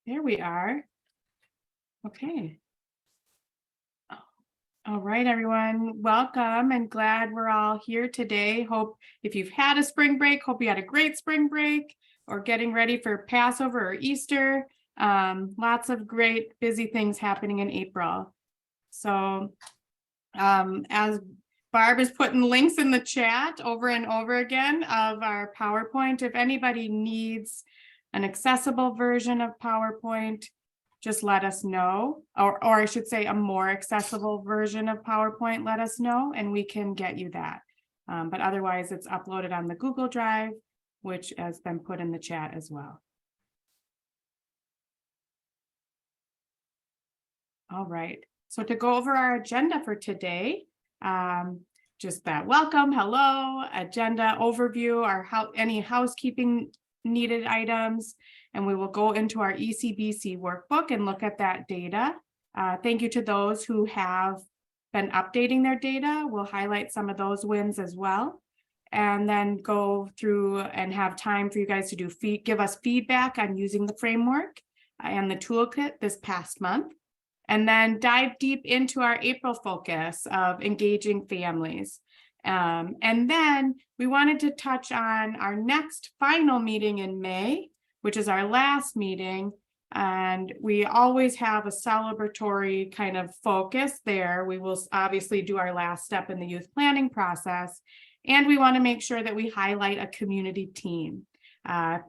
There we are. Okay. All right, everyone. Welcome and glad we're all here today. Hope if you've had a spring break, hope you had a great spring break or getting ready for Passover or Easter. Lots of great busy things happening in April. So as Barb is putting links in the chat over and over again of our PowerPoint, if anybody needs an accessible version of PowerPoint, just let us know, or I should say a more accessible version of PowerPoint, let us know, and we can get you that. But otherwise, it's uploaded on the Google Drive, which has been put in the chat as well. All right, so to go over our agenda for today, just that welcome, hello, agenda overview, any housekeeping needed items, and we will go into our ECBC workbook and look at that data. Thank you to those who have been updating their data. We'll highlight some of those wins as well, and then go through and have time for you guys to give us feedback on using the framework and the toolkit this past month, and then dive deep into our April focus of engaging families. And then we wanted to touch on our next final meeting in May, which is our last meeting. And we always have a celebratory kind of focus there. We will obviously do our last step in the youth planning process. And we want to make sure that we highlight a community team.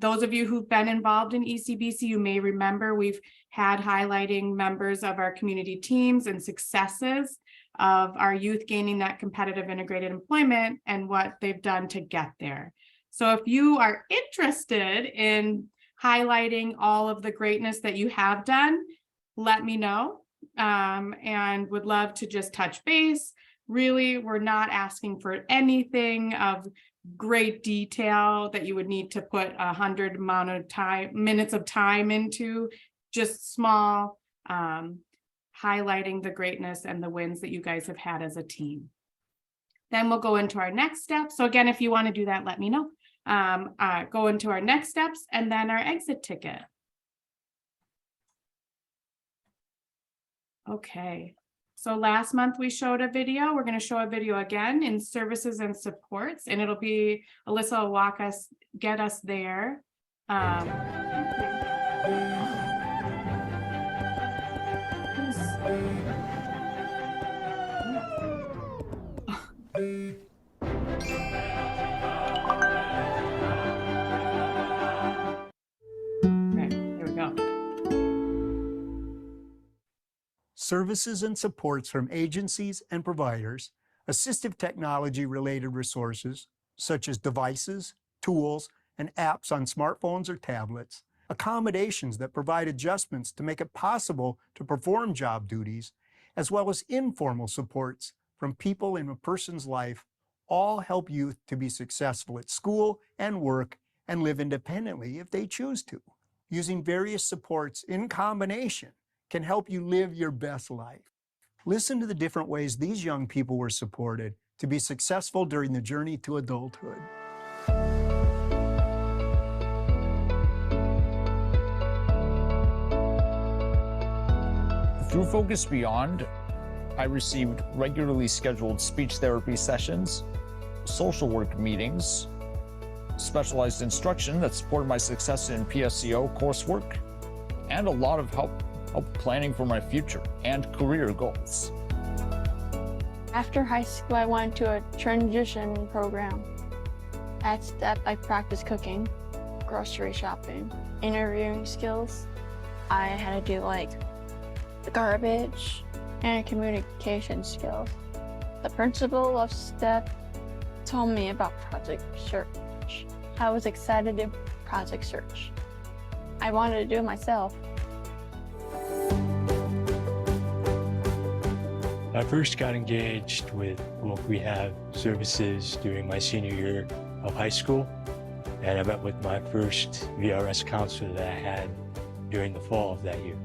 Those of you who've been involved in ECBC, you may remember we've had highlighting members of our community teams and successes of our youth gaining that competitive integrated employment and what they've done to get there. So if you are interested in highlighting all of the greatness that you have done, let me know, and would love to just touch base. Really, we're not asking for anything of great detail that you would need to put 100 minutes of time into, just small, highlighting the greatness and the wins that you guys have had as a team. Then we'll go into our next step. So again, if you want to do that, let me know. Go into our next steps and then our exit ticket. Okay. So last month we showed a video. We're going to show a video again in services and supports, and it'll be Alyssa will get us there. Services and supports from agencies and providers, assistive technology-related resources, such as devices, tools, and apps on smartphones or tablets, accommodations that provide adjustments to make it possible to perform job duties, as well as informal supports from people in a person's life, all help youth to be successful at school and work and live independently if they choose to. Using various supports in combination can help you live your best life. Listen to the different ways these young people were supported to be successful during the journey to adulthood. Through Focus Beyond, I received regularly scheduled speech therapy sessions, social work meetings, specialized instruction that supported my success in PSCO coursework, and a lot of help planning for my future and career goals. After high school, I went to a transition program. At STEP, I practiced cooking, grocery shopping, interviewing skills. I had to do like garbage and communication skills. The principal of STEP told me about Project Search. I was excited to Project Search. I wanted to do it myself. I first got engaged with local rehab services during my senior year of high school, and I met with my first VRS counselor that I had during the fall of that year.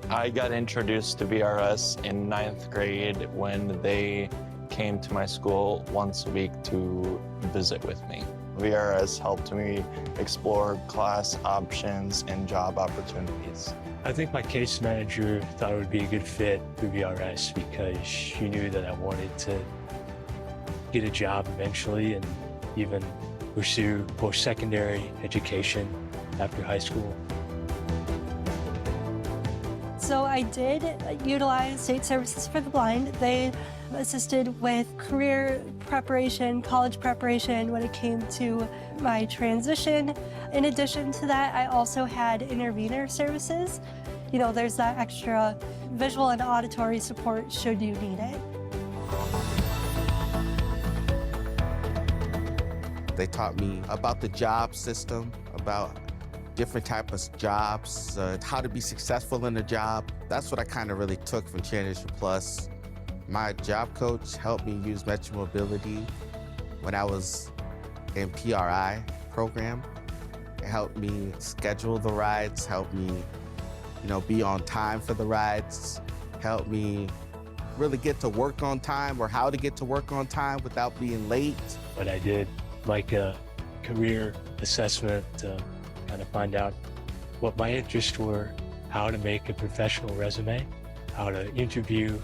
I got introduced to VRS in 9th grade when they came to my school once a week to visit with me. VRS helped me explore class options and job opportunities. I think my case manager thought it would be a good fit for VRS because she knew that I wanted to get a job eventually and even pursue post-secondary education after high school. So I did utilize State Services for the Blind. They assisted with career preparation, college preparation when it came to my transition. In addition to that, I also had intervener services. You know, there's that extra visual and auditory support should you need it. They taught me about the job system, about different types of jobs, how to be successful in a job. That's what I kind of really took from Transition Plus. My job coach helped me use Metro Mobility when I was in PRI program. It helped me schedule the rides, helped me, be on time for the rides, helped me really get to work on time or how to get to work on time without being late. But I did like a career assessment to kind of find out what my interests were, how to make a professional resume, how to interview,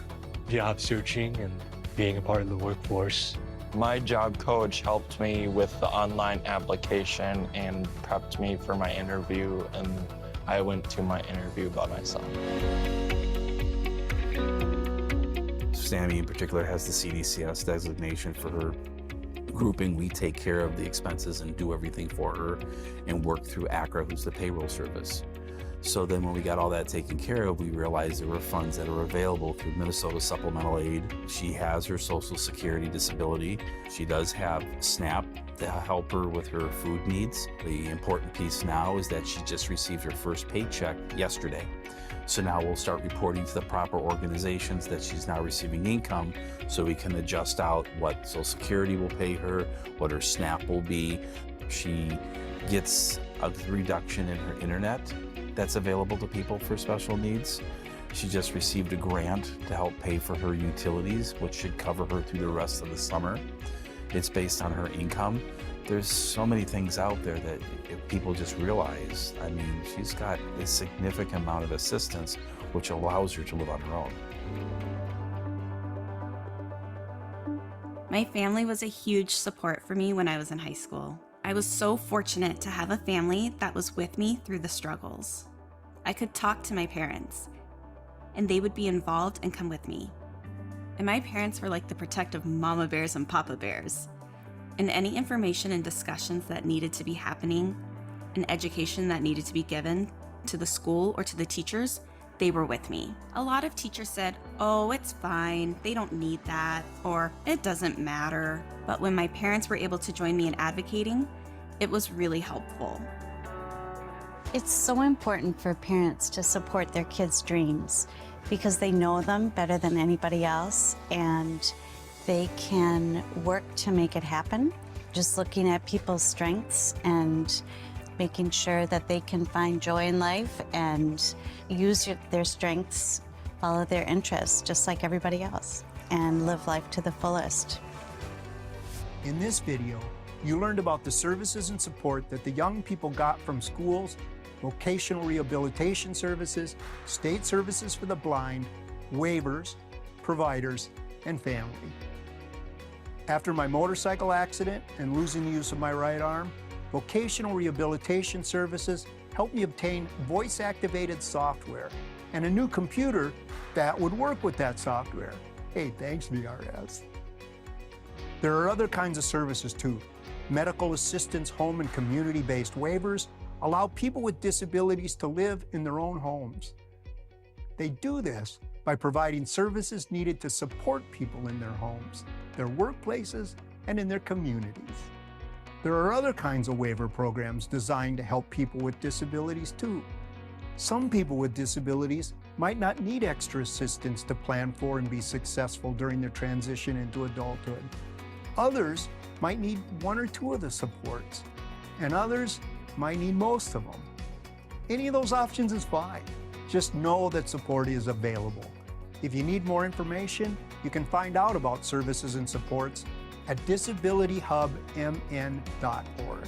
job searching, and being a part of the workforce. My job coach helped me with the online application and prepped me for my interview, and I went to my interview by myself. Sammy in particular has the CDCS designation for her grouping. We take care of the expenses and do everything for her and work through ACRA, who's the payroll service. So then when we got all that taken care of, we realized there were funds that are available through Minnesota Supplemental Aid. She has her Social Security disability. She does have SNAP to help her with her food needs. The important piece now is that she just received her first paycheck yesterday. So now we'll start reporting to the proper organizations that she's now receiving income so we can adjust out what Social Security will pay her, what her SNAP will be. She gets a reduction in her internet that's available to people for special needs. She just received a grant to help pay for her utilities, which should cover her through the rest of the summer. It's based on her income. There's so many things out there that if people just realize, I mean, she's got a significant amount of assistance, which allows her to live on her own. My family was a huge support for me when I was in high school. I was so fortunate to have a family that was with me through the struggles. I could talk to my parents, and they would be involved and come with me. And my parents were like the protective mama bears and papa bears. And any information and discussions that needed to be happening, and education that needed to be given to the school or to the teachers, they were with me. A lot of teachers said, "Oh, it's fine, they don't need that," or "It doesn't matter." But when my parents were able to join me in advocating, it was really helpful. It's so important for parents to support their kids' dreams because they know them better than anybody else and they can work to make it happen. Just looking at people's strengths and making sure that they can find joy in life and use their strengths, follow their interests, just like everybody else, and live life to the fullest. In this video, you learned about the services and support that the young people got from schools, vocational rehabilitation services, state services for the blind, waivers, providers, and family. After my motorcycle accident and losing the use of my right arm, vocational rehabilitation services helped me obtain voice-activated software and a new computer that would work with that software. Hey, thanks, VRS. There are other kinds of services too. Medical assistance, home and community-based waivers allow people with disabilities to live in their own homes. They do this by providing services needed to support people in their homes, their workplaces, and in their communities. There are other kinds of waiver programs designed to help people with disabilities too. Some people with disabilities might not need extra assistance to plan for and be successful during their transition into adulthood. Others might need one or two of the supports, and others might need most of them. Any of those options is fine. Just know that support is available. If you need more information, you can find out about services and supports at disabilityhubmn.org.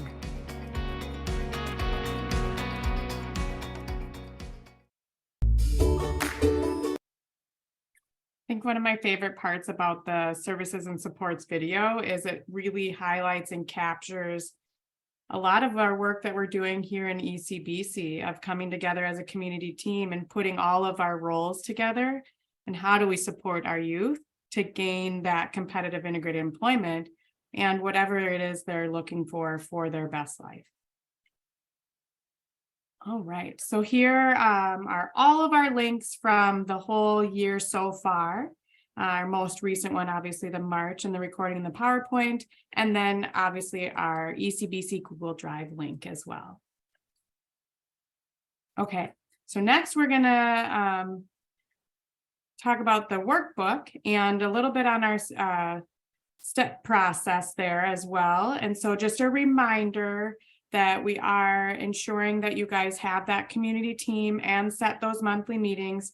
I think one of my favorite parts about the services and supports video is it really highlights and captures a lot of our work that we're doing here in ECBC of coming together as a community team and putting all of our roles together. And how do we support our youth to gain that competitive integrated employment and whatever it is they're looking for their best life. All right, so here are all of our links from the whole year so far. Our most recent one, obviously the March and the recording in the PowerPoint, and then obviously our ECBC Google Drive link as well. Okay, so next we're gonna talk about the workbook and a little bit on our step process there as well. And so just a reminder that we are ensuring that you guys have that community team and set those monthly meetings.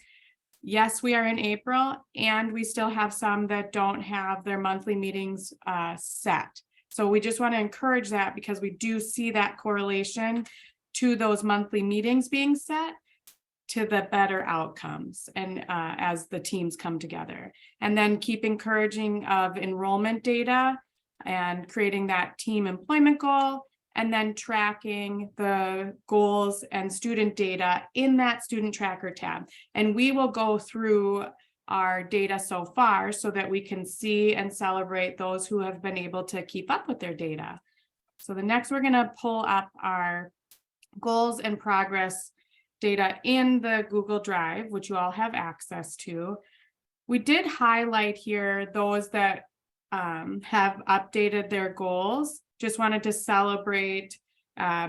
Yes, we are in April and we still have some that don't have their monthly meetings set. So we just want to encourage that because we do see that correlation to those monthly meetings being set to the better outcomes and as the teams come together. And then keep encouraging of enrollment data and creating that team employment goal, and then tracking the goals and student data in that student tracker tab. And we will go through our data so far so that we can see and celebrate those who have been able to keep up with their data. So the next, we're gonna pull up our goals and progress data in the Google Drive, which you all have access to. We did highlight here those that have updated their goals. Just wanted to celebrate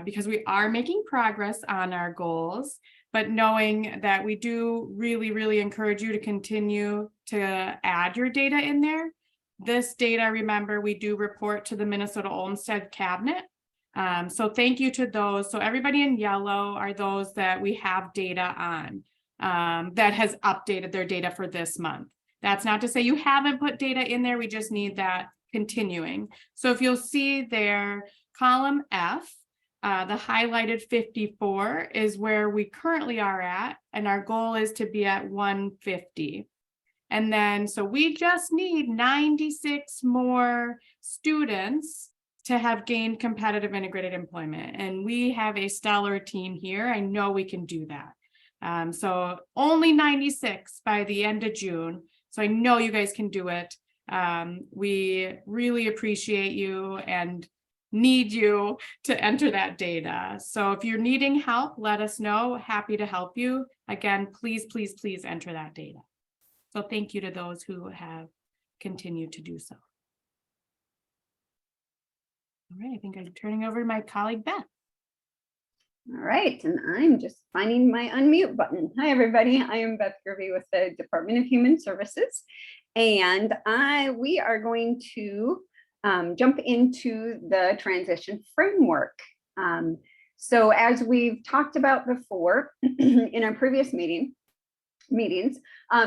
because we are making progress on our goals, but knowing that we do really encourage you to continue to add your data in there. This data, remember, we do report to the Minnesota Olmsted Cabinet. So thank you to those. So everybody in yellow are those that we have data on that has updated their data for this month. That's not to say you haven't put data in there. We just need that continuing. So if you'll see there, column F, the highlighted 54 is where we currently are at, and our goal is to be at 150. And then, so we just need 96 more students to have gained competitive integrated employment. And we have a stellar team here. I know we can do that. So only 96 by the end of June. So I know you guys can do it. We really appreciate you and need you to enter that data. So if you're needing help, let us know. Happy to help you. Again, please enter that data. So thank you to those who have continued to do so. All right, I think I'm turning over to my colleague, Beth. All right, and I'm just finding my unmute button. Hi, everybody. I am Beth Gervey with the Department of Human Services, and we are going to jump into the transition framework. So as we've talked about before in our previous meetings,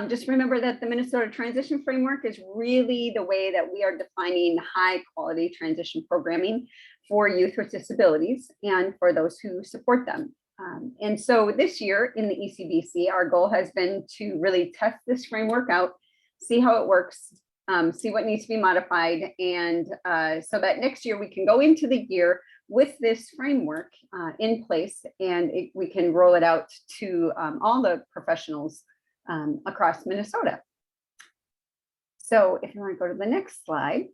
just remember that the Minnesota Transition Framework is really the way that we are defining high quality transition programming for youth with disabilities and for those who support them. And so this year in the ECBC, our goal has been to really test this framework out, see how it works, see what needs to be modified, and so that next year we can go into the year with this framework in place, and we can roll it out to all the professionals across Minnesota. So if you want to go to the next slide.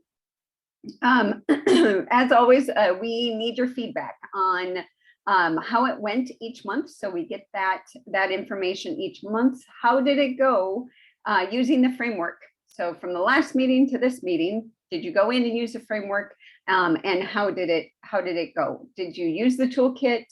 As always, we need your feedback on how it went each month. So we get that information each month. How did it go using the framework? So from the last meeting to this meeting, did you go in and use the framework? And how did it go? Did you use the toolkit?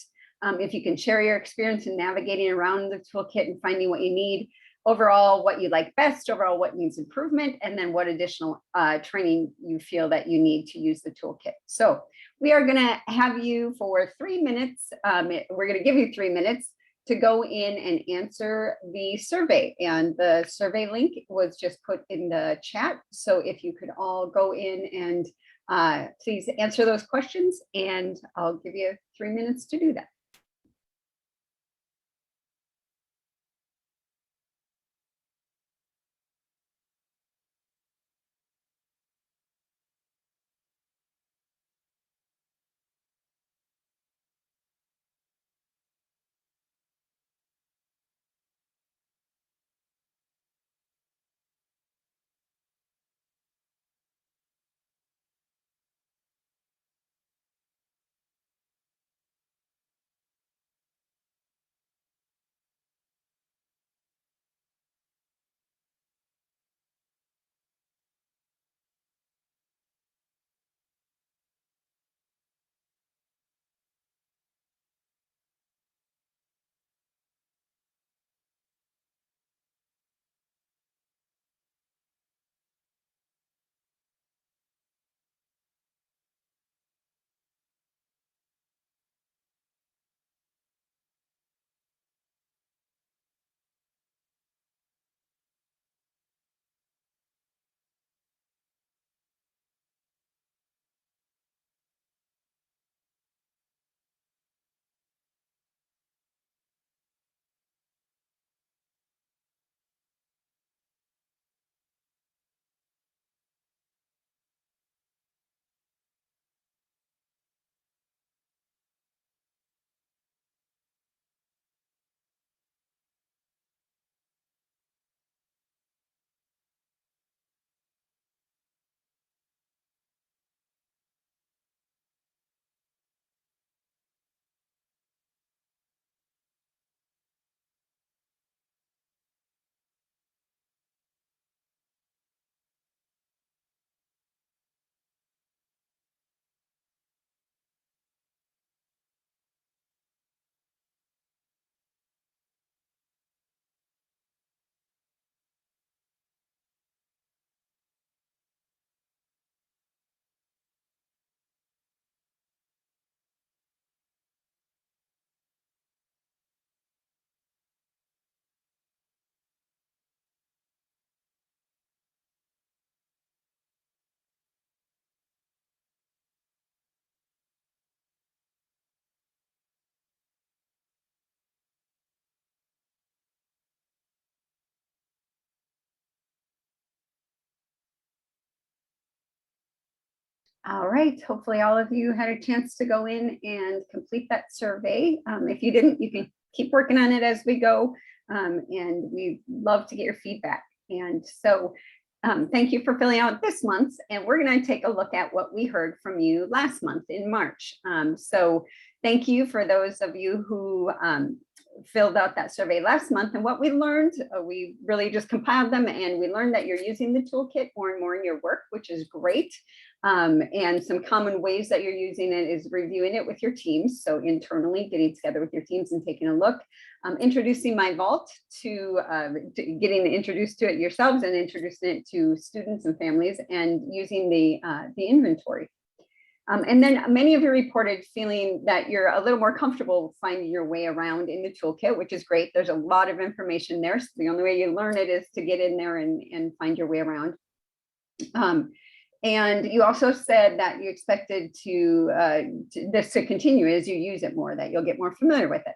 If you can share your experience in navigating around the toolkit and finding what you need. Overall, what you like best, overall, what needs improvement, and then what additional training you feel that you need to use the toolkit. So we are going to have you for 3 minutes. We're going to give you 3 minutes to go in and answer the survey. And the survey link was just put in the chat. So if you could all go in and please answer those questions, and I'll give you 3 minutes to do that. All right, hopefully all of you had a chance to go in and complete that survey. If you didn't, you can keep working on it as we go, and we'd love to get your feedback. And so thank you for filling out this month's, and we're going to take a look at what we heard from you last month in March. So thank you for those of you who filled out that survey last month. And what we learned, we really just compiled them, and we learned that you're using the toolkit more and more in your work, which is great. And some common ways that you're using it is reviewing it with your teams. So internally getting together with your teams and taking a look, introducing My Vault to getting introduced to it yourselves and introducing it to students and families, and using the inventory. And then many of you reported feeling that you're a little more comfortable finding your way around in the toolkit, which is great. There's a lot of information there. So the only way you learn it is to get in there and find your way around. And you also said that you expected this to continue as you use it more, that you'll get more familiar with it.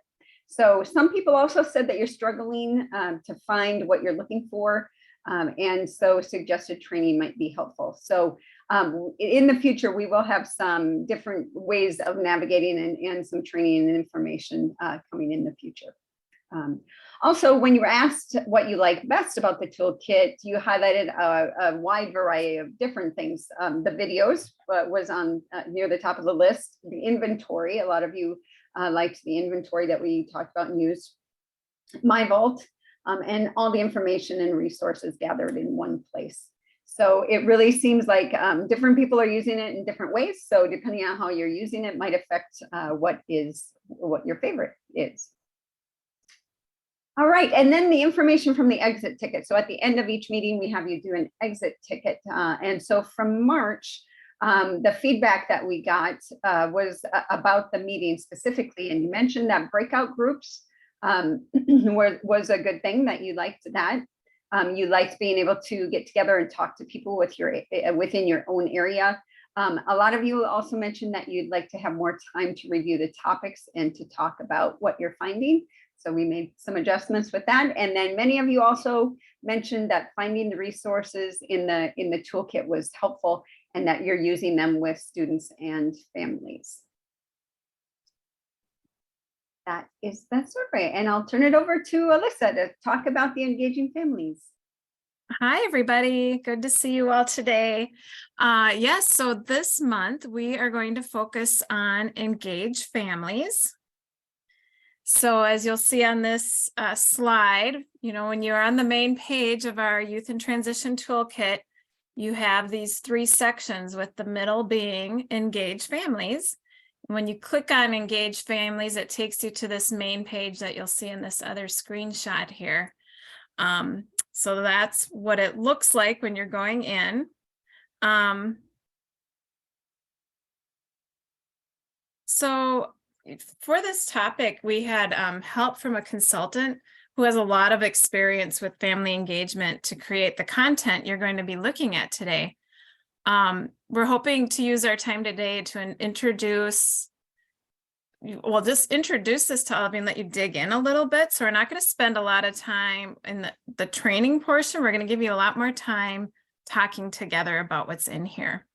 So some people also said that you're struggling to find what you're looking for. And so suggested training might be helpful. So in the future, we will have some different ways of navigating and some training and information coming in the future. Also, when you were asked what you like best about the toolkit, you highlighted a wide variety of different things. The videos was on near the top of the list. The inventory, a lot of you liked the inventory that we talked about and used. My Vault, and all the information and resources gathered in one place. So it really seems like different people are using it in different ways. So depending on how you're using it might affect what your favorite is. All right, and then the information from the exit ticket. So at the end of each meeting, we have you do an exit ticket. And so from March, the feedback that we got was about the meeting specifically. And you mentioned that breakout groups was a good thing, that you liked that. You liked being able to get together and talk to people with within your own area. A lot of you also mentioned that you'd like to have more time to review the topics and to talk about what you're finding. So we made some adjustments with that. And then many of you also mentioned that finding the resources in the toolkit was helpful, and that you're using them with students and families. That is the survey, and I'll turn it over to Alyssa to talk about the engaging families. Hi, everybody. Good to see you all today. Yes, so this month we are going to focus on engaged families. So as you'll see on this slide, when you're on the main page of our Youth in Transition Toolkit, you have these 3 sections, with the middle being engaged families. When you click on engaged families, it takes you to this main page that you'll see in this other screenshot here. So that's what it looks like when you're going in. So for this topic, we had help from a consultant who has a lot of experience with family engagement to create the content you're going to be looking at today. We're hoping to use our time today to introduce this to all of you and let you dig in a little bit. So we're not going to spend a lot of time in the training portion. We're going to give you a lot more time talking together about what's in here.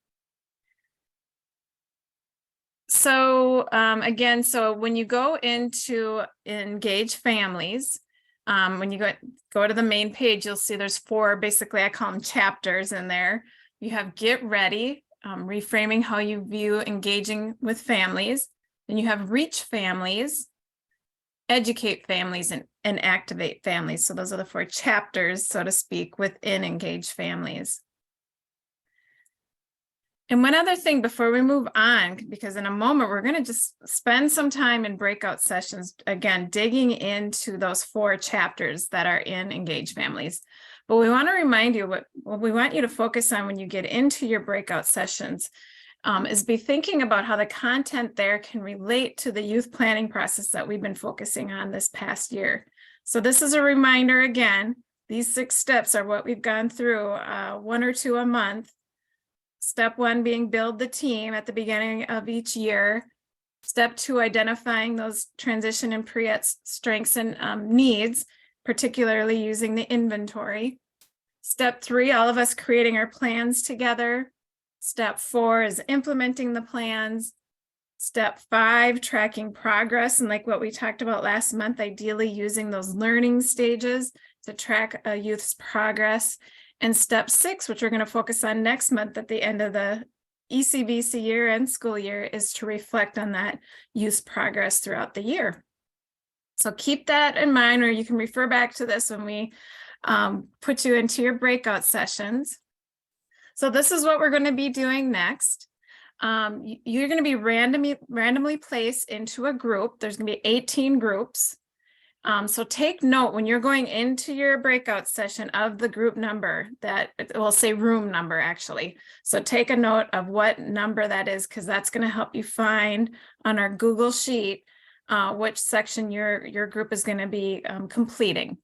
So again, so when you go into engage families, when you go to the main page, you'll see there's 4, basically I call them chapters in there. You have get ready, reframing how you view engaging with families. Then you have reach families, educate families, and activate families. So those are the 4 chapters, so to speak, within engage families. And one other thing before we move on, because in a moment, we're going to just spend some time in breakout sessions, again, digging into those 4 chapters that are in engage families. But we want to remind you what we want you to focus on when you get into your breakout sessions is be thinking about how the content there can relate to the youth planning process that we've been focusing on this past year. So this is a reminder again, these 6 steps are what we've gone through, 1 or 2 a month. Step 1 being build the team at the beginning of each year. Step 2, identifying those transition and pre-ed strengths and needs, particularly using the inventory. Step 3, all of us creating our plans together. Step 4 is implementing the plans. Step 5, tracking progress. And like what we talked about last month, ideally using those learning stages to track a youth's progress. And step 6, which we're going to focus on next month at the end of the ECBC year and school year, is to reflect on that youth's progress throughout the year. So keep that in mind, or you can refer back to this when we put you into your breakout sessions. So this is what we're going to be doing next. You're going to be randomly placed into a group. There's going to be 18 groups. So take note when you're going into your breakout session of the group number, that it will say room number actually. So take a note of what number that is, because that's going to help you find on our Google Sheet which section your group is going to be completing.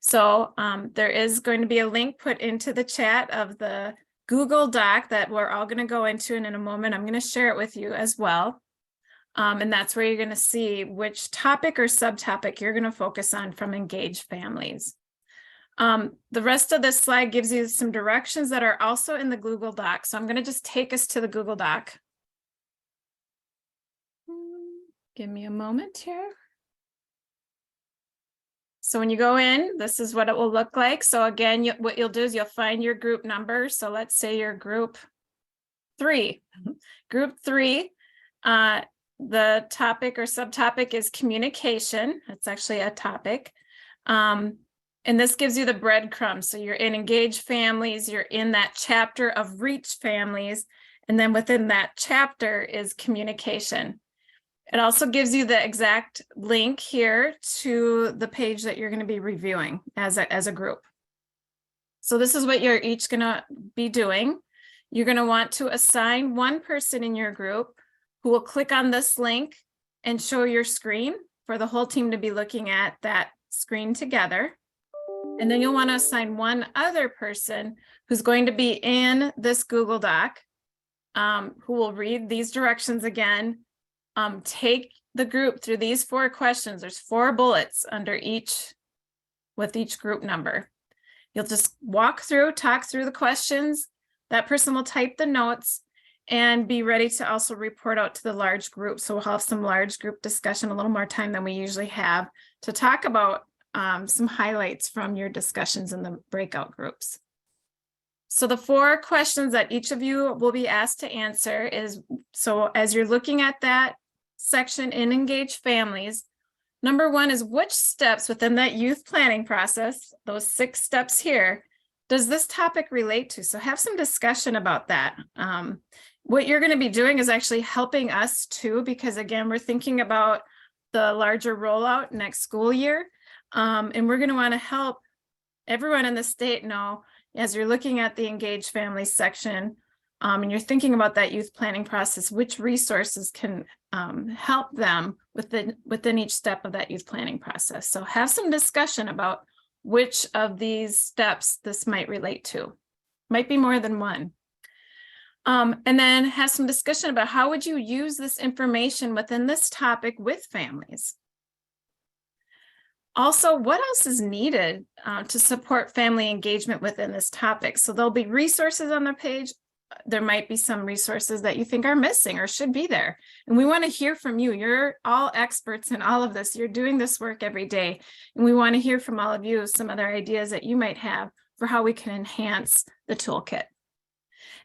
So there is going to be a link put into the chat of the Google Doc that we're all going to go into, and in a moment I'm going to share it with you as well. And that's where you're going to see which topic or subtopic you're going to focus on from engaged families. The rest of this slide gives you some directions that are also in the Google Doc. So I'm going to just take us to the Google Doc. Give me a moment here. So when you go in, this is what it will look like. So again, what you'll do is you'll find your group number. So let's say you're group 3. Group 3. The topic or subtopic is communication. It's actually a topic. And this gives you the breadcrumbs. So you're in engaged families, you're in that chapter of reach families, and then within that chapter is communication. It also gives you the exact link here to the page that you're going to be reviewing as a group. So this is what you're each going to be doing. You're going to want to assign one person in your group who will click on this link and show your screen for the whole team to be looking at that screen together. And then you'll want to assign one other person who's going to be in this Google Doc, who will read these directions again. Take the group through these 4 questions. There's 4 bullets under each, with each group number. You'll just walk through, talk through the questions. That person will type the notes and be ready to also report out to the large group. So we'll have some large group discussion, a little more time than we usually have, to talk about some highlights from your discussions in the breakout groups. So the 4 questions that each of you will be asked to answer is, so as you're looking at that section in Engage Families, number 1 is, which steps within that youth planning process, those 6 steps here, does this topic relate to? So have some discussion about that. What you're going to be doing is actually helping us too, because again, we're thinking about the larger rollout next school year. And we're going to want to help everyone in the state know, as you're looking at the Engage Families section, and you're thinking about that youth planning process, which resources can help them within each step of that youth planning process. So have some discussion about which of these steps this might relate to. Might be more than one. And then have some discussion about how would you use this information within this topic with families. Also, what else is needed to support family engagement within this topic? So there'll be resources on the page. There might be some resources that you think are missing or should be there. And we want to hear from you. You're all experts in all of this. You're doing this work every day. And we want to hear from all of you some other ideas that you might have for how we can enhance the toolkit.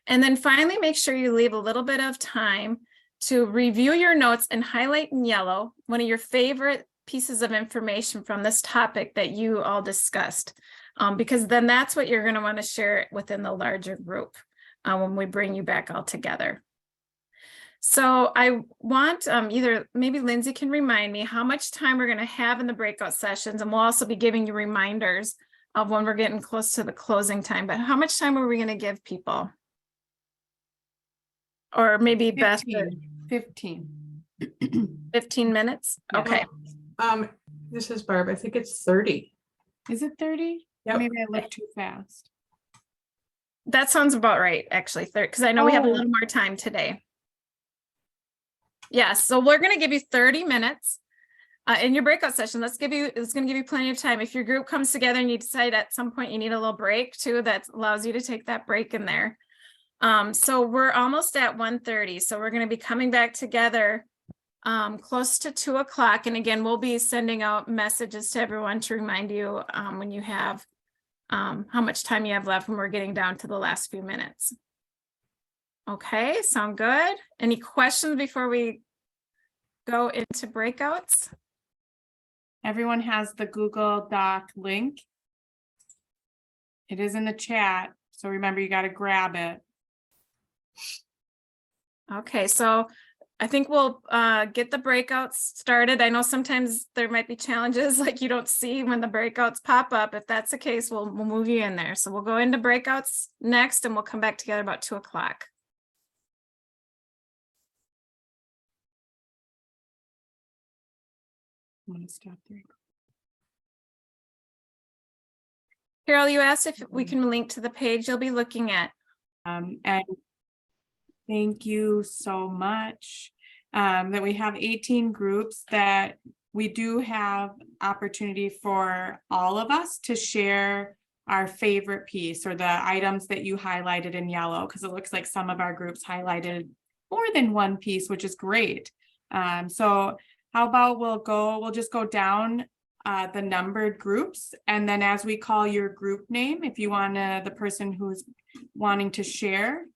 And then finally, make sure you leave a little bit of time to review your notes and highlight in yellow one of your favorite pieces of information from this topic that you all discussed, because then that's what you're going to want to share within the larger group when we bring you back all together. So I want either maybe Lindsay can remind me how much time we're going to have in the breakout sessions, and we'll also be giving you reminders of when we're getting close to the closing time. But how much time are we going to give people? Or maybe 15 minutes? Okay. This is Barb. I think it's 30. Is it 30? Yep. Maybe I looked too fast. That sounds about right, actually, because I know we have a little more time today. Yes, so we're going to give you 30 minutes in your breakout session. It's going to give you plenty of time. If your group comes together and you decide at some point you need a little break too, that allows you to take that break in there. So we're almost at 1:30. So we're going to be coming back together close to 2 o'clock. And again, we'll be sending out messages to everyone to remind you when you have how much time you have left when we're getting down to the last few minutes. Okay, sound good? Any questions before we go into breakouts? Everyone has the Google Doc link. It is in the chat. So remember, you got to grab it. Okay, so I think we'll get the breakouts started. I know sometimes there might be challenges like you don't see when the breakouts pop up. If that's the case, we'll move you in there. So we'll go into breakouts next and we'll come back together about 2 o'clock. I'm going to stop there. Carol, you asked if we can link to the page you'll be looking at. And thank you so much that we have 18 groups, that we do have opportunity for all of us to share our favorite piece or the items that you highlighted in yellow, because it looks like some of our groups highlighted more than one piece, which is great. So how about we'll just go down the numbered groups, and then as we call your group name, if you want the person who's wanting to share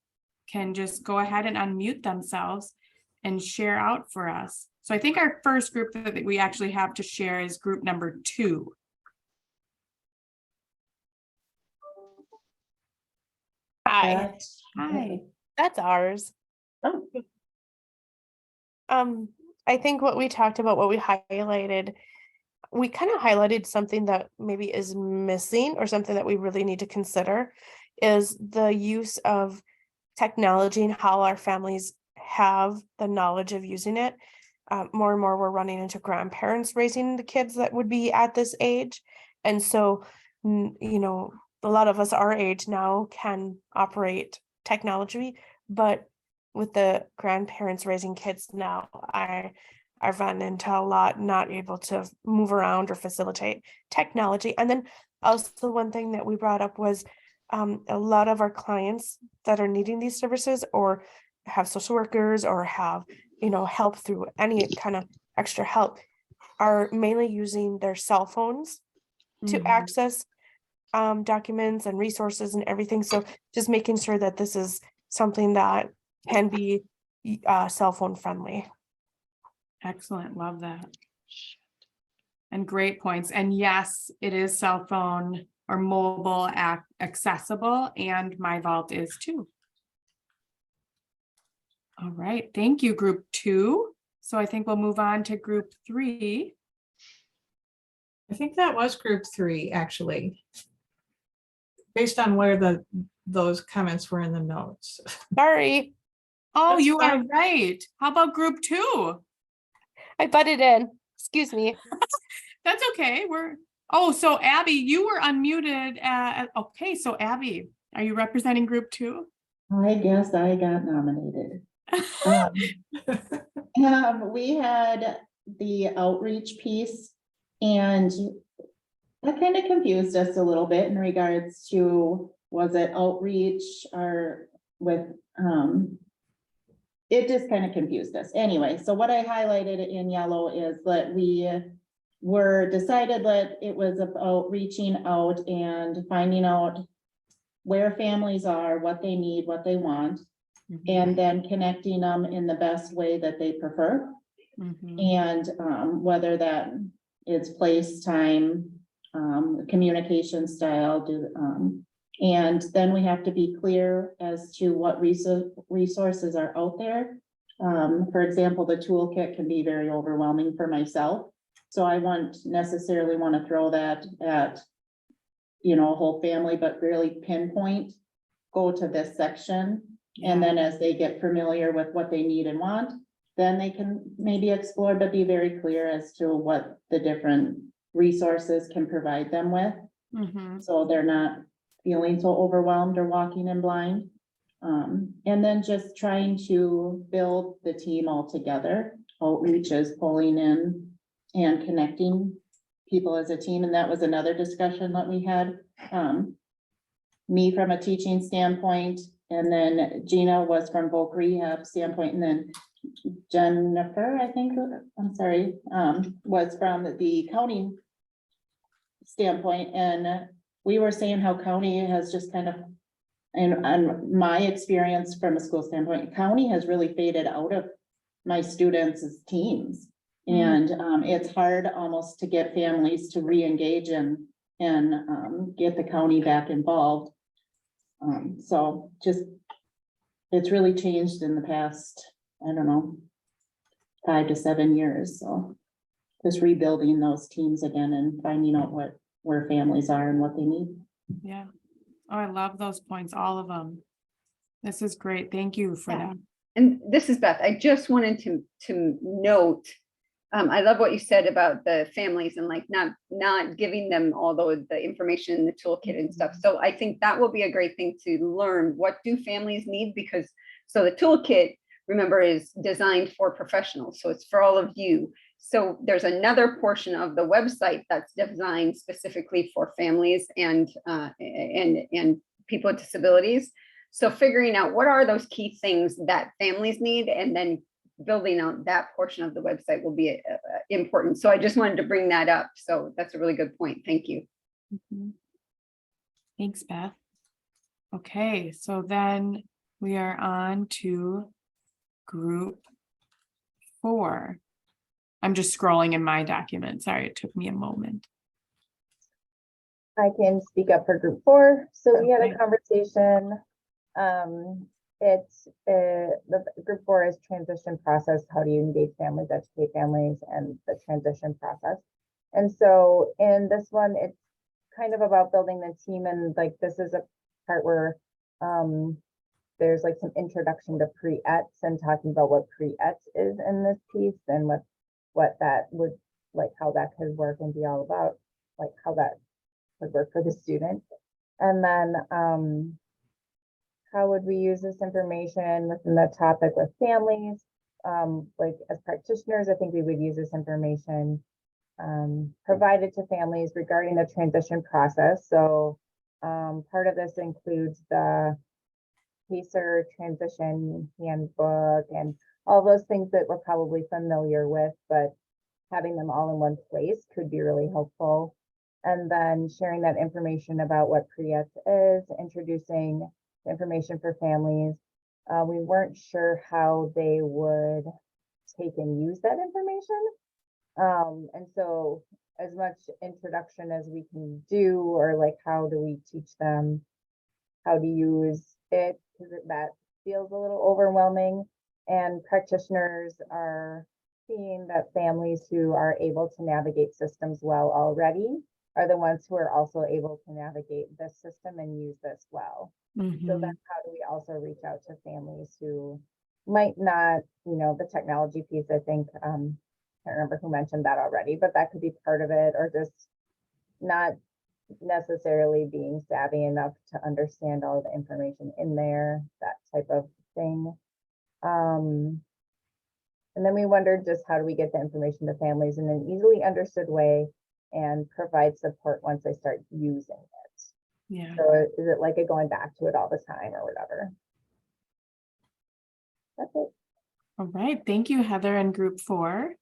can just go ahead and unmute themselves and share out for us. So I think our first group that we actually have to share is group number 2. Hi. Hi. That's ours. Oh. I think what we talked about, what we highlighted, we kind of highlighted something that maybe is missing or something that we really need to consider is the use of technology and how our families have the knowledge of using it. more and more we're running into grandparents raising the kids that would be at this age. And so, you know, a lot of us our age now can operate technology, but with the grandparents raising kids now, I've run into a lot not able to move around or facilitate technology. And then also one thing that we brought up was a lot of our clients that are needing these services or have social workers or have, you know, help through any kind of extra help are mainly using their cell phones to access documents and resources and everything. So just making sure that this is something that can be cell phone friendly. Excellent. Love that. And great points. And yes, it is cell phone or mobile accessible, and My Vault is too. All right. Thank you, group 2. So I think we'll move on to group 3. I think that was group 3, actually, based on where those comments were in the notes. Sorry. Oh, That's you are fine. right. How about group 2? I butted in. Excuse me. That's okay. So Abby, you were unmuted. Okay, so Abby, are you representing group 2? I guess I got nominated. We had the outreach piece, and that kind of confused us a little bit in regards to, was it outreach or with, it just kind of confused us. Anyway, so what I highlighted in yellow is that we were decided that it was about reaching out and finding out where families are, what they need, what they want, and then connecting them in the best way that they prefer. And whether that is place, time, communication style, and then we have to be clear as to what resources are out there. For example, the toolkit can be very overwhelming for myself. So I won't necessarily want to throw that at, you know, a whole family, but really pinpoint, go to this section. And then as they get familiar with what they need and want, then they can maybe explore, but be very clear as to what the different resources can provide them with. So they're not feeling so overwhelmed or walking in blind. And then just trying to build the team all together. Outreach is pulling in and connecting people as a team. And that was another discussion that we had. Me from a teaching standpoint, and then Gina was from voc rehab standpoint, and then Jennifer, I think, I'm sorry, was from the county standpoint. And we were saying how county has just kind of, and my experience from a school standpoint, county has really faded out of my students' teams. And it's hard almost to get families to re-engage and get the county back involved. So just, it's really changed in the past, I don't know, 5 to 7 years. So just rebuilding those teams again and finding out where families are and what they need. Yeah. Oh, I love those points, all of them. This is great. Thank you for that. And this is Beth. I just wanted to note, I love what you said about the families and like not giving them all the information in the toolkit and stuff. So I think that will be a great thing to learn. What do families need? Because so the toolkit, remember, is designed for professionals. So it's for all of you. So there's another portion of the website that's designed specifically for families and people with disabilities. So figuring out what are those key things that families need, and then building out that portion of the website will be important. So I just wanted to bring that up. So that's a really good point. Thank you. Thanks, Beth. Okay, so then we are on to group 4. I'm just scrolling in my document. Sorry, it took me a moment. I can speak up for group 4. So we had a conversation. It's the group 4 is transition process. How do you engage families, educate families, and the transition process? And so in this one, it's kind of about building the team, and like this is a part where there's like some introduction to pre-ETS and talking about what pre-ETS is in this piece and what that would, like how that could work and be all about, like how that would work for the student. And then how would we use this information within the topic with families? Like as practitioners, I think we would use this information provided to families regarding the transition process. So part of this includes the PACER transition handbook and all those things that we're probably familiar with, but having them all in one place could be really helpful. And then sharing that information about what pre-ETS is, introducing information for families. We weren't sure how they would take and use that information. And so as much introduction as we can do, or like how do we teach them how to use it, because that feels a little overwhelming. And practitioners are seeing that families who are able to navigate systems well already are the ones who are also able to navigate this system and use this well. So that's how do we also reach out to families who might not, you know, the technology piece, I think, I can't remember who mentioned that already, but that could be part of it, or just not necessarily being savvy enough to understand all the information in there, that type of thing. And then we wondered just how do we get the information to families in an easily understood way and provide support once they start using it. Yeah. So is it like going back to it all the time or whatever? That's it. All right. Thank you, Heather, and group 4.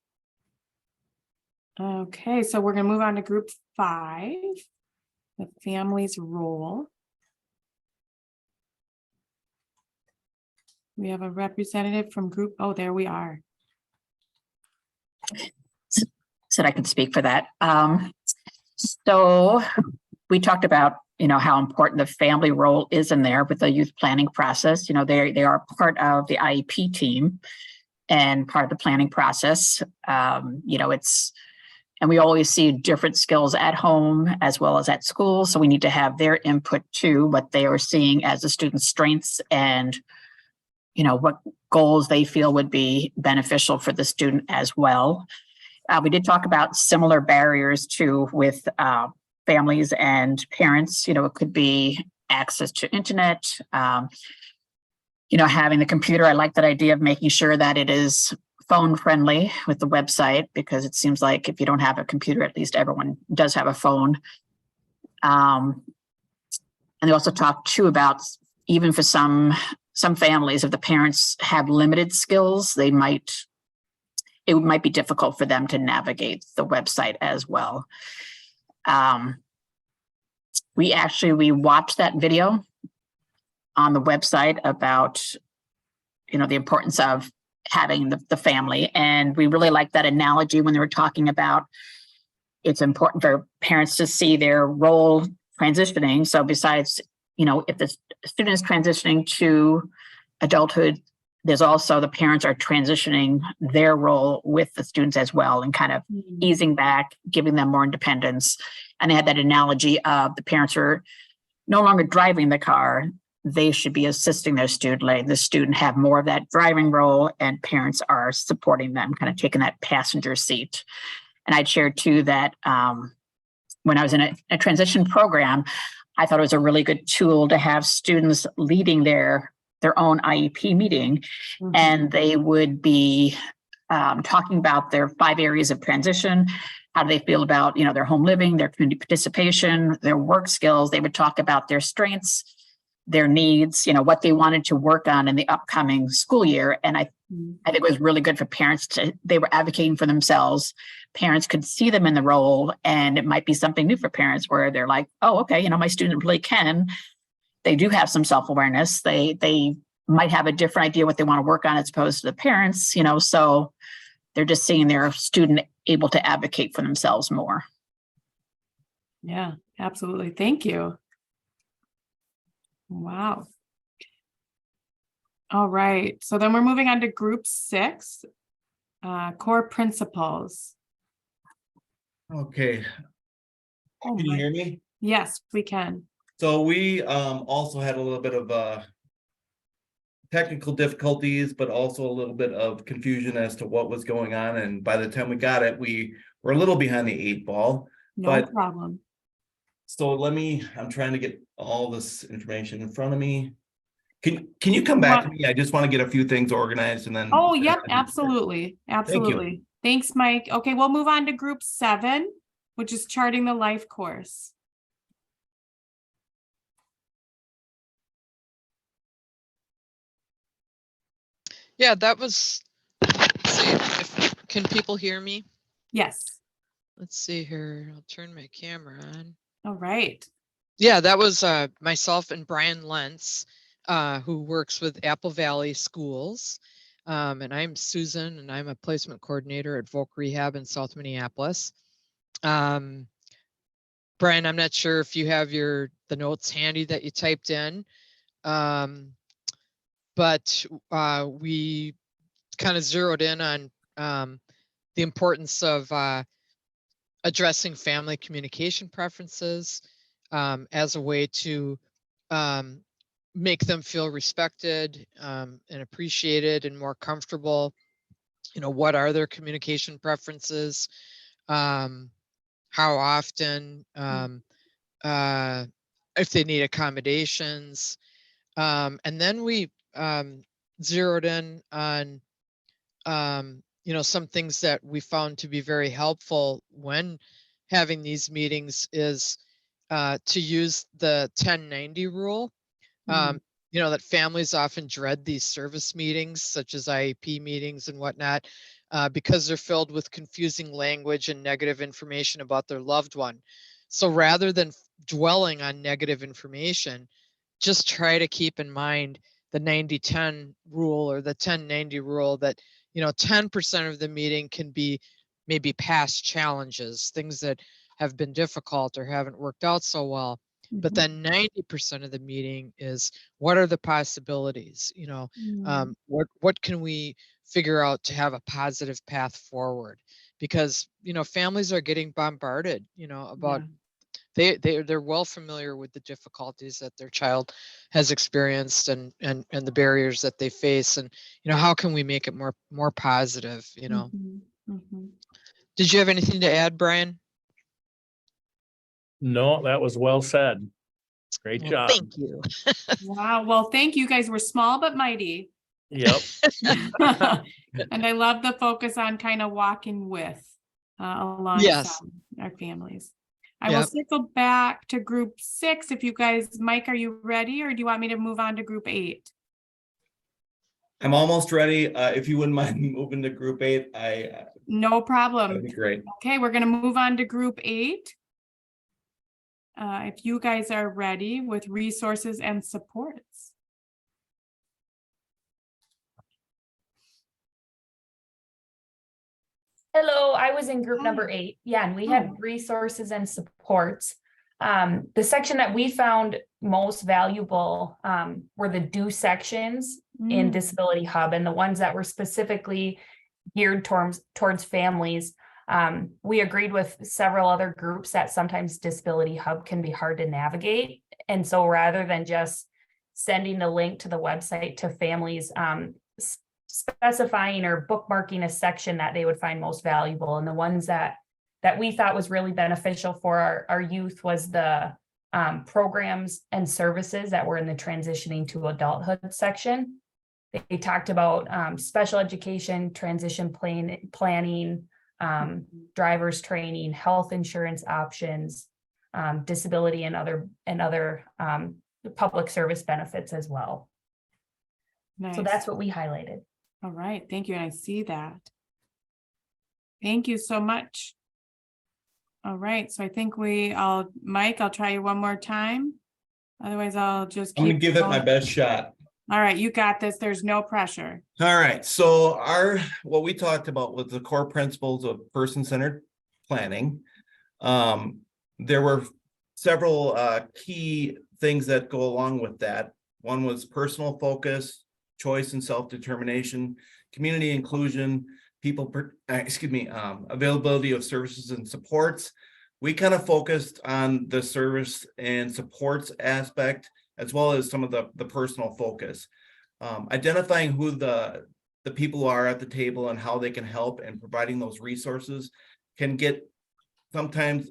Okay, so we're going to move on to group 5, the family's role. We have a representative from group, oh, there we are. Said I could speak for that. So we talked about, you know, how important the family role is in there with the youth planning process. You know, they are part of the IEP team and part of the planning process. You know, and we always see different skills at home as well as at school. So we need to have their input too, what they are seeing as the student's strengths and, you know, what goals they feel would be beneficial for the student as well. We did talk about similar barriers too with families and parents. You know, it could be access to internet, you know, having the computer. I like that idea of making sure that it is phone friendly with the website, because it seems like if you don't have a computer, at least everyone does have a phone. And they also talked too about, even for some families, if the parents have limited skills, it might be difficult for them to navigate the website as well. We watched that video on the website about, you know, the importance of having the family. And we really like that analogy when they were talking about it's important for parents to see their role transitioning. So besides, you know, if the student is transitioning to adulthood, there's also the parents are transitioning their role with the students as well, and kind of easing back, giving them more independence. And they had that analogy of the parents are no longer driving the car. They should be assisting their student, letting the student have more of that driving role, and parents are supporting them, kind of taking that passenger seat. And I'd shared too that when I was in a transition program, I thought it was a really good tool to have students leading their own IEP meeting, and they would be talking about their 5 areas of transition. How do they feel about, you know, their home living, their community participation, their work skills? They would talk about their strengths, their needs, you know, what they wanted to work on in the upcoming school year. And I think it was really good for parents they were advocating for themselves. Parents could see them in the role, and it might be something new for parents where they're like, oh, okay, you know, my student really can. They do have some self-awareness. They might have a different idea what they want to work on as opposed to the parents, you know, so they're just seeing their student able to advocate for themselves more. Yeah, absolutely. Thank you. Wow. All right. So then we're moving on to group 6, core principles. Okay. Oh, Can you hear me? Yes, we can. So we also had a little bit of technical difficulties, but also a little bit of confusion as to what was going on. And by the time we got it, we were a little behind the 8 ball. No But problem. so I'm trying to get all this information in front of me. Can you come back to me? I just want to get a few things organized and then. Oh, yep, absolutely. Thank you. Absolutely. Thanks, Mike. Okay, we'll move on to group 7, which is charting the life course. Yeah, that was, let's see, can people hear me? Yes. Let's see here. I'll turn my camera on. All right. Yeah, that was myself and Brian Lentz, who works with Apple Valley Schools. And I'm Susan, and I'm a placement coordinator at Volk Rehab in South Minneapolis. Brian, I'm not sure if you have the notes handy that you typed in. But we kind of zeroed in on the importance of addressing family communication preferences as a way to make them feel respected and appreciated and more comfortable. You know, what are their communication preferences? How often? If they need accommodations. And then we zeroed in on you know, some things that we found to be very helpful when having these meetings is to use the 1090 rule. You know, that families often dread these service meetings, such as IEP meetings and whatnot, because they're filled with confusing language and negative information about their loved one. So rather than dwelling on negative information, just try to keep in mind the 90-10 rule or the 1090 rule, that, you know, 10% of the meeting can be maybe past challenges, things that have been difficult or haven't worked out so well. But then 90% of the meeting is, what are the possibilities? You know, what can we figure out to have a positive path forward? Because, you know, families are getting bombarded, you know, about they're well familiar with the difficulties that their child has experienced and the barriers that they face, and, you know, how can we make it more positive, you know? Did you have anything to add, Brian? No, that was well said. Great Well, job. thank you. Wow. Well, thank you guys. Were small but mighty. Yep. And I love the focus on kind of walking with alongside our families. I will circle back to group 6. If you guys, Mike, are you ready, or do you want me to move on to group 8? I'm almost ready. If you wouldn't mind moving to group 8, No problem. that'd be great. Okay, we're going to move on to group 8. If you guys are ready with resources and supports. Hello, I was in group number 8. Yeah, and we had resources and supports. The section that we found most valuable were the do sections in Disability Hub, and the ones that were specifically geared towards families. We agreed with several other groups that sometimes Disability Hub can be hard to navigate. And so rather than just sending the link to the website to families, specifying or bookmarking a section that they would find most valuable. And the ones that we thought was really beneficial for our youth was the programs and services that were in the transitioning to adulthood section. They talked about special education, transition planning, driver's training, health insurance options, disability and other public service benefits as well. Nice. So that's what we highlighted. All right, thank you. And I see that. Thank you so much. All right, so I think Mike, I'll try you one more time. Otherwise, I'll just I'm gonna give it my best shot. All right, you got this. There's no pressure. All right, so what we talked about was the core principles of person-centered planning. There were several key things that go along with that. One was personal focus, choice and self-determination, community inclusion, availability of services and supports. We kind of focused on the service and supports aspect, as well as some of the personal focus. identifying who the people are at the table and how they can help, and providing those resources can get sometimes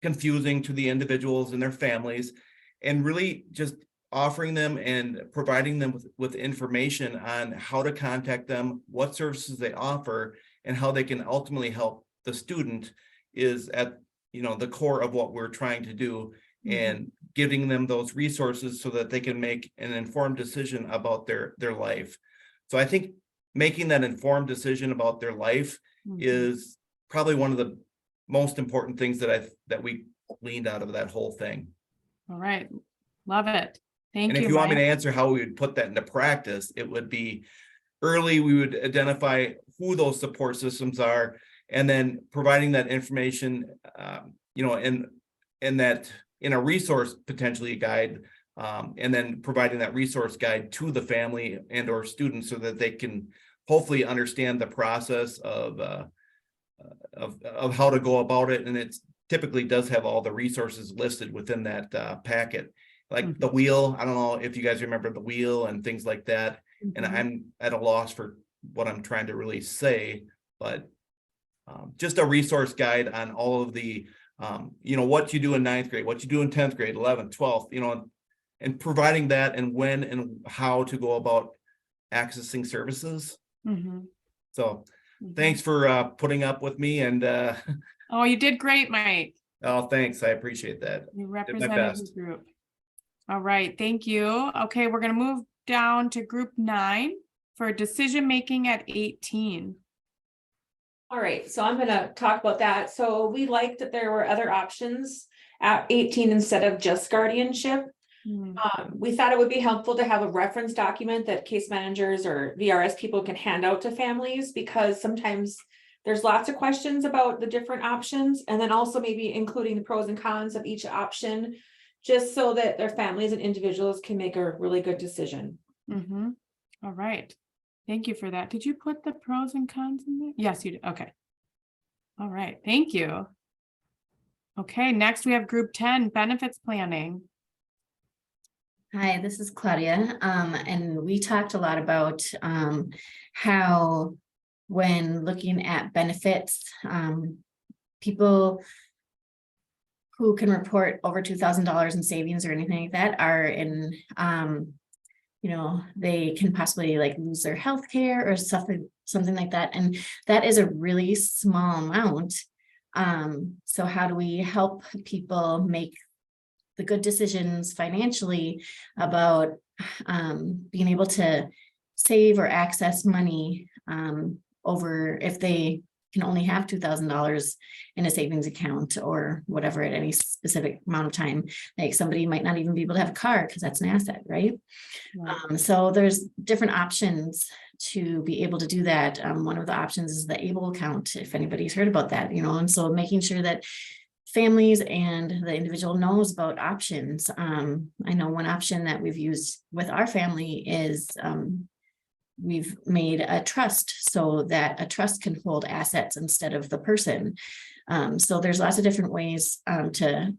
confusing to the individuals and their families, and really just offering them and providing them with information on how to contact them, what services they offer, and how they can ultimately help the student is at the core of what we're trying to do, and giving them those resources so that they can make an informed decision about their life. So I think making that informed decision about their life is probably one of the most important things that we gleaned out of that whole thing. All right. Love it. Thank you. And if you want me Mike. to answer how we would put that into practice, it would be early, we would identify who those support systems are, and then providing that information, in that, in a resource, potentially a guide, and then providing that resource guide to the family and or students so that they can hopefully understand the process of how to go about it. And it typically does have all the resources listed within that packet, like the wheel. I don't know if you guys remember the wheel and things like that. And I'm at a loss for what I'm trying to really say, but just a resource guide on all of the, what you do in 9th grade, what you do in 10th grade, 11th, 12th, and providing that, and when and how to go about accessing services. So thanks for putting up with me. And oh, you did great, Mike. Oh, thanks. I appreciate that. You Did my represented best. the group. All right, thank you. Okay, we're going to move down to group 9 for decision making at 18. All right, so I'm going to talk about that. So we liked that there were other options at 18 instead of just guardianship. We thought it would be helpful to have a reference document that case managers or VRS people can hand out to families, because sometimes there's lots of questions about the different options, and then also maybe including the pros and cons of each option, just so that their families and individuals can make a really good decision. All right. Thank you for that. Did you put the pros and cons in there? Yes, you did. Okay. All right. Thank you. Okay. Next we have group 10, benefits planning. Hi, this is Claudia. And we talked a lot about how when looking at benefits, people who can report over $2,000 in savings or anything like that are in, they can possibly like lose their health care or something like that. And that is a really small amount. So how do we help people make the good decisions financially about being able to save or access money over if they can only have $2,000 in a savings account or whatever at any specific amount of time. Like somebody might not even be able to have a car because that's an asset, right? So there's different options to be able to do that. One of the options is the ABLE account, if anybody's heard about that, and so making sure that families and the individual knows about options. I know one option that we've used with our family is we've made a trust so that a trust can hold assets instead of the person. So there's lots of different ways to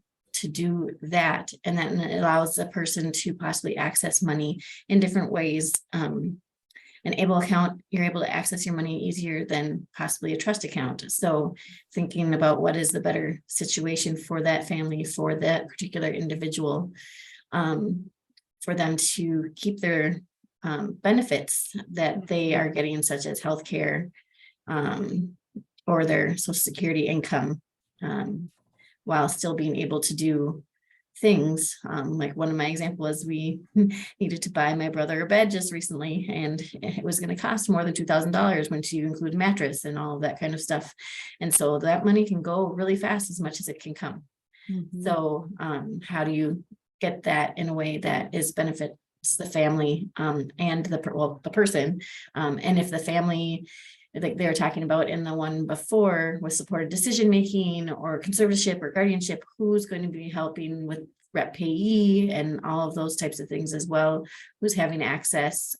do that. And then it allows the person to possibly access money in different ways. An ABLE account, you're able to access your money easier than possibly a trust account. So thinking about what is the better situation for that family, for that particular individual, for them to keep their benefits that they are getting, such as healthcare or their Social Security income, while still being able to do things. Like one of my examples, we needed to buy my brother a bed just recently, and it was going to cost more than $2,000 when you include mattress and all of that kind of stuff. And so that money can go really fast as much as it can come. So how do you get that in a way that is benefits the family and the person? And if the family, like they were talking about in the one before, with supported decision making or conservatorship or guardianship, who's going to be helping with rep payee and all of those types of things as well, who's having access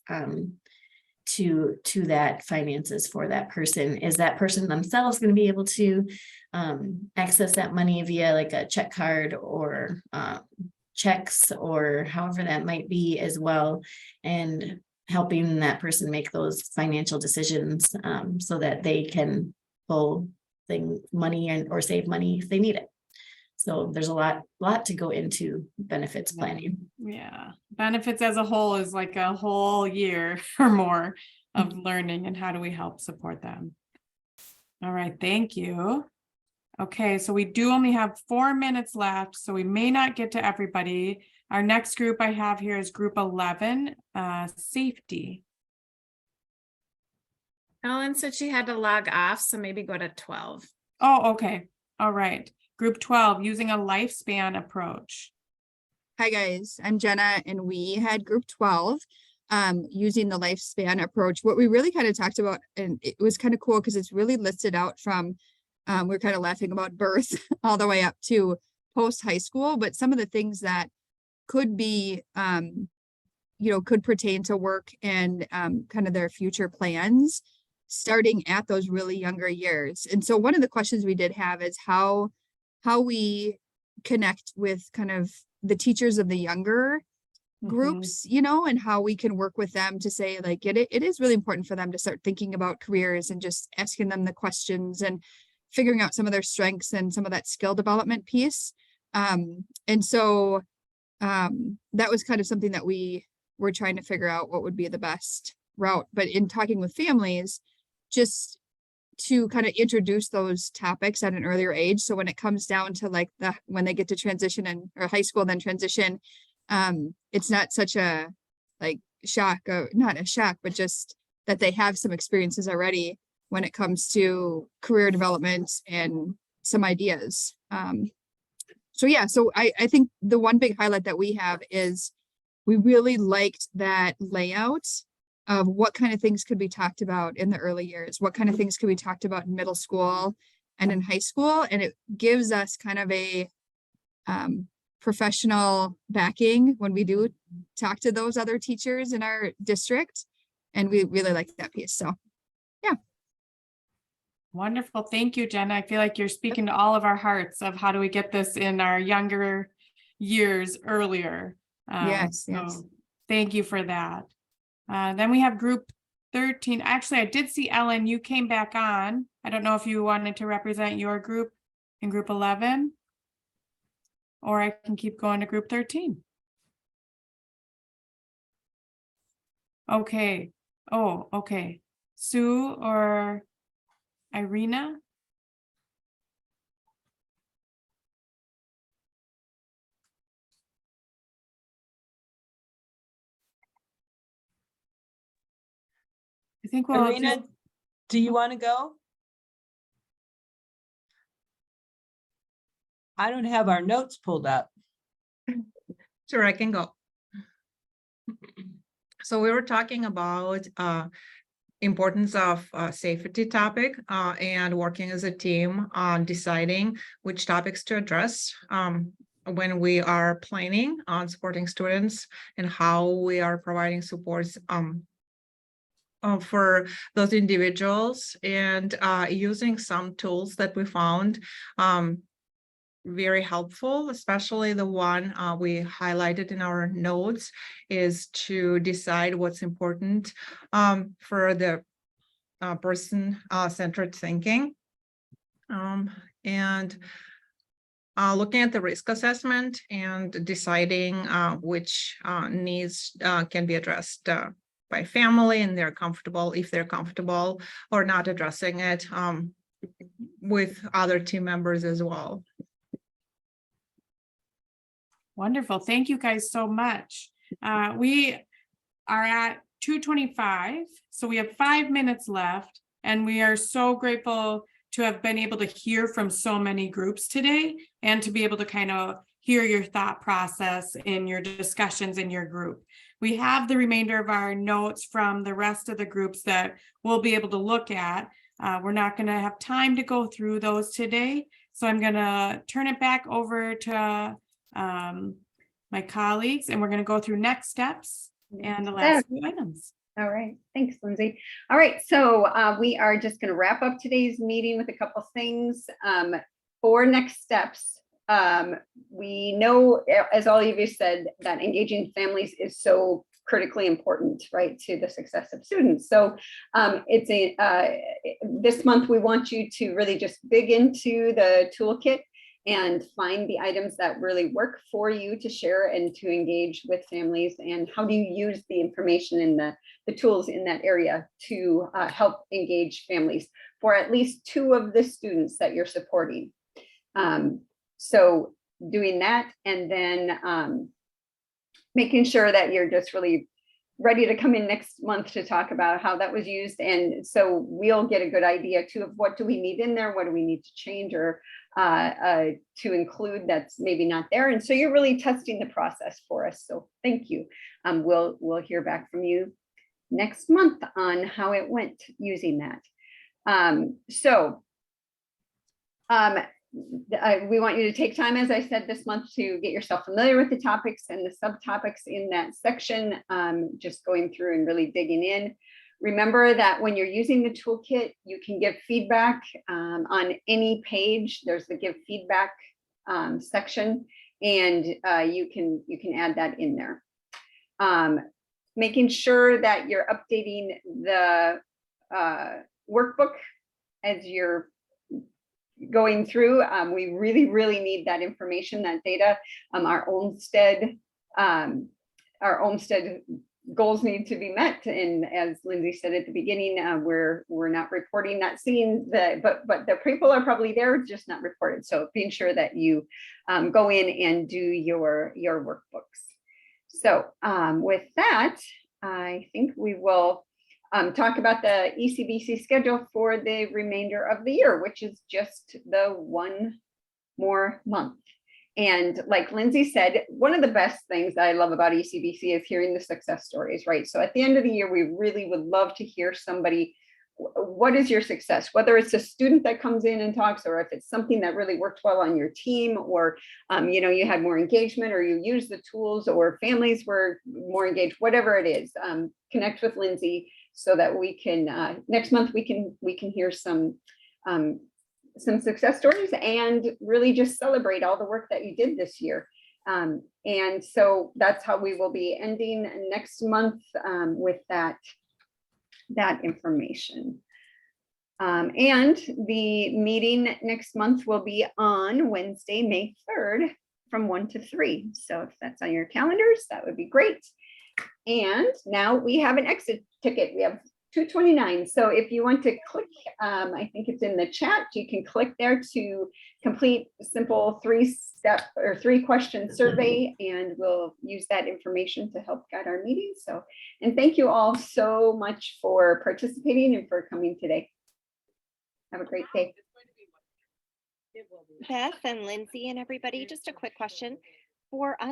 to that finances for that person? Is that person themselves going to be able to access that money via like a check card or checks or however that might be as well, and helping that person make those financial decisions so that they can pull money and or save money if they need it. So there's a lot to go into benefits planning. Yeah, benefits as a whole is like a whole year or more of learning, and how do we help support them? All right, thank you. Okay, so we do only have 4 minutes left, so we may not get to everybody. Our next group I have here is group 11, safety. Ellen said she had to log off, so maybe go to 12. Oh, okay. All right. Group 12, using a lifespan approach. Hi guys, I'm Jenna and we had group 12 using the lifespan approach. What we really kind of talked about, and it was kind of cool because it's really listed out from, we're kind of laughing about birth all the way up to post high school, but some of the things that could be, could pertain to work and kind of their future plans starting at those really younger years. And so one of the questions we did have is how we connect with kind of the teachers of the younger groups, and how we can work with them to say like, it is really important for them to start thinking about careers and just asking them the questions and figuring out some of their strengths and some of that skill development piece. And so that was kind of something that we were trying to figure out what would be the best route. But in talking with families, just to kind of introduce those topics at an earlier age. So when it comes down to like when they get to transition or high school, then transition, it's not such a like shock, or not a shock, but just that they have some experiences already when it comes to career development and some ideas. So I think the one big highlight that we have is we really liked that layout of what kind of things could be talked about in the early years, what kind of things could be talked about in middle school and in high school. And it gives us kind of a professional backing when we do talk to those other teachers in our district. And we really like that piece. So, yeah. Wonderful. Thank you, Jenna. I feel like you're speaking to all of our hearts of how do we get this in our younger years earlier. Yes. Thank you for that. Then we have group 13. Actually, I did see Ellen, you came back on. I don't know if you wanted to represent your group in group 11, or I can keep going to group 13. Okay. Oh, okay. Sue or Irina? I think we'll Irina, do you want to go? I don't have our notes pulled up. Sure, I can go. So we were talking about importance of safety topic and working as a team on deciding which topics to address when we are planning on supporting students and how we are providing supports for those individuals, and using some tools that we found very helpful, especially the one we highlighted in our notes, is to decide what's important for the person-centered thinking. And looking at the risk assessment and deciding which needs can be addressed by family, and if they're comfortable, or not addressing it with other team members as well. Wonderful. Thank you guys so much. We are at 2:25, so we have 5 minutes left, and we are so grateful to have been able to hear from so many groups today and to be able to kind of hear your thought process in your discussions in your group. We have the remainder of our notes from the rest of the groups that we'll be able to look at. We're not going to have time to go through those today, so I'm going to turn it back over to my colleagues, and we're going to go through next steps and the last few items. All right, thanks, Lindsay. All right, so we are just going to wrap up today's meeting with a couple things. For next steps, we know, as all of you said, that engaging families is so critically important, right, to the success of students. So this month we want you to really just dig into the toolkit and find the items that really work for you to share and to engage with families, and how do you use the information in the tools in that area to help engage families for at least 2 of the students that you're supporting. So doing that, and then making sure that you're just really ready to come in next month to talk about how that was used. And so we'll get a good idea too of what do we need in there, what do we need to change or to include that's maybe not there. And so you're really testing the process for us. So thank you. We'll hear back from you next month on how it went using that. We want you to take time, as I said, this month to get yourself familiar with the topics and the subtopics in that section, just going through and really digging in. Remember that when you're using the toolkit, you can give feedback on any page. There's the give feedback section, and you can add that in there. Making sure that you're updating the workbook as you're going through. We really need that information, that data. Our Olmsted goals need to be met, and as Lindsay said at the beginning, we're not reporting, not seeing but the people are probably there, just not reported. So being sure that you go in and do your workbooks. So with that, I think we will talk about the ECBC schedule for the remainder of the year, which is just the 1 more month. And like Lindsay said, one of the best things I love about ECBC is hearing the success stories, right? So at the end of the year, we really would love to hear somebody, what is your success? Whether it's a student that comes in and talks, or if it's something that really worked well on your team, or you had more engagement, or you used the tools, or families were more engaged, whatever it is, connect with Lindsay so that we can, next month, we can hear some success stories and really just celebrate all the work that you did this year. And so that's how we will be ending next month with that information. And the meeting next month will be on Wednesday, May 3rd from 1 to 3. So if that's on your calendars, that would be great. And now we have an exit ticket. We have 229. So if you want to click, I think it's in the chat, you can click there to complete a simple 3-step or 3-question survey, and we'll use that information to help guide our meeting. So, and thank you all so much for participating and for coming today. Have a great day. Beth and Lindsay and everybody, just a quick question. For